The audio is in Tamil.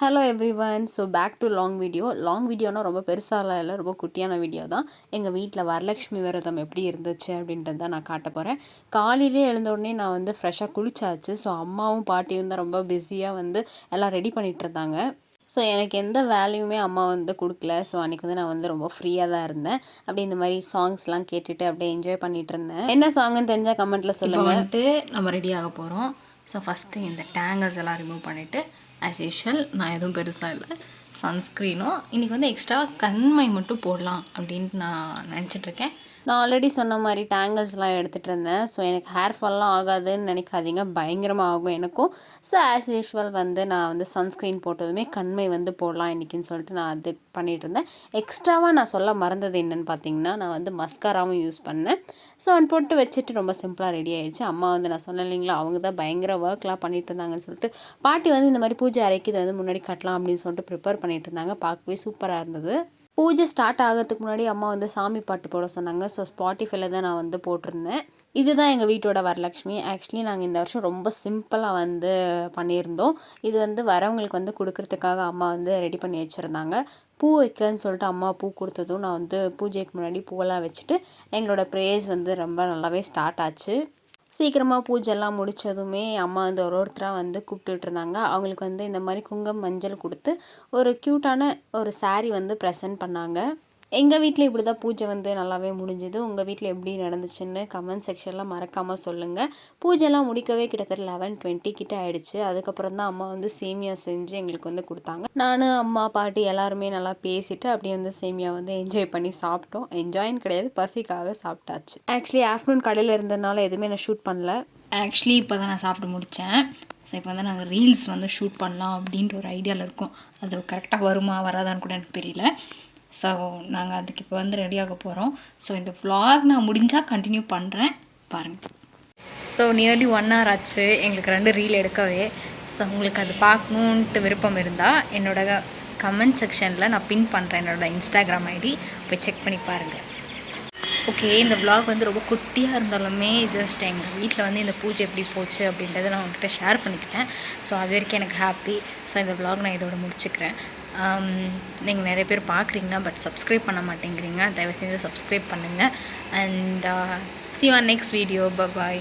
Hello everyone. So back to long வீடியோனா ரொம்ப பெருசாலாம் இல்லை, ரொம்ப குட்டியான வீடியோ தான். எங்கள் வீட்டில் வரலட்சுமி விரதம் எப்படி இருந்துச்சு அப்படின்றது தான் நான் காட்ட போகிறேன். காலையிலே எழுந்த உடனே நான் வந்து ஃப்ரெஷ்ஷாக குளிச்சாச்சு. ஸோ அம்மாவும் பாட்டியும் தான் ரொம்ப பிஸியாக வந்து எல்லாம் ரெடி பண்ணிகிட்டு இருந்தாங்க. ஸோ எனக்கு எந்த வேலையுமே அம்மா வந்து கொடுக்கல. ஸோ அன்றைக்கி வந்து நான் வந்து ரொம்ப ஃப்ரீயாக தான் இருந்தேன். அப்படி இந்த மாதிரி சாங்ஸ்லாம் கேட்டுட்டு அப்படியே என்ஜாய் பண்ணிகிட்டு இருந்தேன். என்ன சாங்குன்னு தெரிஞ்சால் கமெண்ட்டில் சொல்லுங்கள். வந்துட்டு நம்ம ரெடி ஆக போகிறோம். ஸோ ஃபஸ்ட்டு இந்த டேங்கல்ஸ் எல்லாம் ரிமூவ் பண்ணிவிட்டு ஆஸ் யூஷுவல் நான் எதுவும் பெருசாக இல்லை, சன்ஸ்க்ரீனும் இன்றைக்கி வந்து எக்ஸ்ட்ரா கண்மை மட்டும் போடலாம் அப்படின்ட்டு நான் நினச்சிட்ருக்கேன். நான் ஆல்ரெடி சொன்ன மாதிரி டேங்கிள்ஸ்லாம் எடுத்துகிட்டு இருந்தேன். ஸோ எனக்கு ஹேர் ஃபால்லாம் ஆகாதுன்னு நினைக்காதீங்க, பயங்கரமாக ஆகும் எனக்கும். ஸோ ஆஸ் யூஷுவல் வந்து நான் வந்து சன்ஸ்க்ரீன் போட்டதுமே கண்மை வந்து போடலாம் இன்றைக்கின்னு சொல்லிட்டு நான் அது பண்ணிகிட்டு இருந்தேன். எக்ஸ்ட்ராவாக நான் சொல்ல மறந்தது என்னென்னு பார்த்தீங்கன்னா, நான் வந்து மஸ்காராவும் யூஸ் பண்ணேன். ஸோ அவன் போட்டு வச்சுட்டு ரொம்ப சிம்பிளாக ரெடி ஆகிடுச்சு. அம்மா வந்து நான் சொன்னேன் இல்லைங்களா, அவங்க தான் பயங்கர ஒர்க்லாம் பண்ணிகிட்டு இருந்தாங்கன்னு சொல்லிட்டு, பாட்டி வந்து இந்த மாதிரி பூஜை அறைக்கு இதை வந்து முன்னாடி கட்டலாம் அப்படின்னு சொல்லிட்டு ப்ரிப்பேர் பண்ணிகிட்டு இருந்தாங்க. பார்க்கவே சூப்பராக இருந்தது. பூஜை ஸ்டார்ட் ஆகிறதுக்கு முன்னாடி அம்மா வந்து சாமி பாட்டு போட சொன்னாங்க. ஸோ ஸ்பாட்டிஃபைல தான் நான் வந்து போட்டிருந்தேன். இதுதான் எங்கள் வீட்டோட வரலட்சுமி. ஆக்சுவலி நாங்கள் இந்த வருஷம் ரொம்ப சிம்பிளாக வந்து பண்ணியிருந்தோம். இது வந்து வரவங்களுக்கு வந்து கொடுக்கறதுக்காக அம்மா வந்து ரெடி பண்ணி வச்சுருந்தாங்க. பூ வைக்கலன்னு சொல்லிட்டு அம்மா பூ கொடுத்ததும் நான் வந்து பூஜைக்கு முன்னாடி பூவெல்லாம் வச்சுட்டு எங்களோட ப்ரேயர்ஸ் வந்து ரொம்ப நல்லாவே ஸ்டார்ட் ஆச்சு. சீக்கிரமாக பூஜைலாம் முடித்ததுமே அம்மா வந்து ஒருத்தராக வந்து கூப்பிட்டுட்டு இருந்தாங்க. அவங்களுக்கு வந்து இந்த மாதிரி குங்குமம் மஞ்சள் கொடுத்து ஒரு க்யூட்டான ஒரு சாரீ வந்து ப்ரெசென்ட் பண்ணாங்க. எங்கள் வீட்டில் இப்படி தான் பூஜை வந்து நல்லாவே முடிஞ்சுது. உங்கள் வீட்டில் எப்படி நடந்துச்சுன்னு கமெண்ட் செக்ஷனில் மறக்காமல் சொல்லுங்கள். பூஜைலாம் முடிக்கவே கிட்டத்தட்ட 11:20 கிட்ட ஆகிடுச்சு. அதுக்கப்புறம் தான் அம்மா வந்து சேமியா செஞ்சு எங்களுக்கு வந்து கொடுத்தாங்க. நான், அம்மா, பாட்டி எல்லாருமே நல்லா பேசிவிட்டு அப்படியே வந்து சேமியா வந்து என்ஜாய் பண்ணி சாப்பிட்டோம். என்ஜாயின்னு கிடையாது, பசிக்காக சாப்பிட்டாச்சு. ஆக்சுவலி ஆஃப்டர்நூன் கடையில் இருந்ததுனால எதுவுமே நான் ஷூட் பண்ணல. ஆக்சுவலி இப்போ தான் நான் சாப்பிட்டு முடித்தேன். ஸோ இப்போ வந்து நாங்கள் ரீல்ஸ் வந்து ஷூட் பண்ணலாம் அப்படின்ட்டு ஒரு ஐடியாவில் இருக்கோம். அது கரெக்டாக வருமா வராதான்னு கூட எனக்கு தெரியல. ஸோ நாங்கள் அதுக்கு இப்போ வந்து ரெடியாக போகிறோம். ஸோ இந்த vlog நான் முடிஞ்சால் கண்டினியூ பண்ணுறேன், பாருங்கள். ஸோ நியர்லி 1 hour ஆச்சு எங்களுக்கு 2 ரீல் எடுக்கவே. ஸோ உங்களுக்கு அது பார்க்கணுன்ட்டு விருப்பம் இருந்தால் என்னோடய கமெண்ட் செக்ஷனில் நான் பின் பண்ணுறேன் என்னோடய இன்ஸ்டாகிராம் ஐடி, போய் செக் பண்ணி பாருங்கள். ஓகே, இந்த vlog வந்து ரொம்ப குட்டியாக இருந்தாலுமே ஜஸ்ட் எங்கள் வீட்டில் வந்து இந்த பூஜை எப்படி போச்சு அப்படின்றத நான் உங்கள்கிட்ட ஷேர் பண்ணிக்கிட்டேன். ஸோ அது வரைக்கும் எனக்கு ஹாப்பி. ஸோ இந்த vlog நான் இதோட முடிச்சுக்கிறேன். நீங்கள் நிறைய பேர் பார்க்குறீங்க, பட் சப்ஸ்கிரைப் பண்ண மாட்டேங்கிறீங்க. தயவு செஞ்சு சப்ஸ்கிரைப் பண்ணுங்கள். And see you on next video. Bye bye.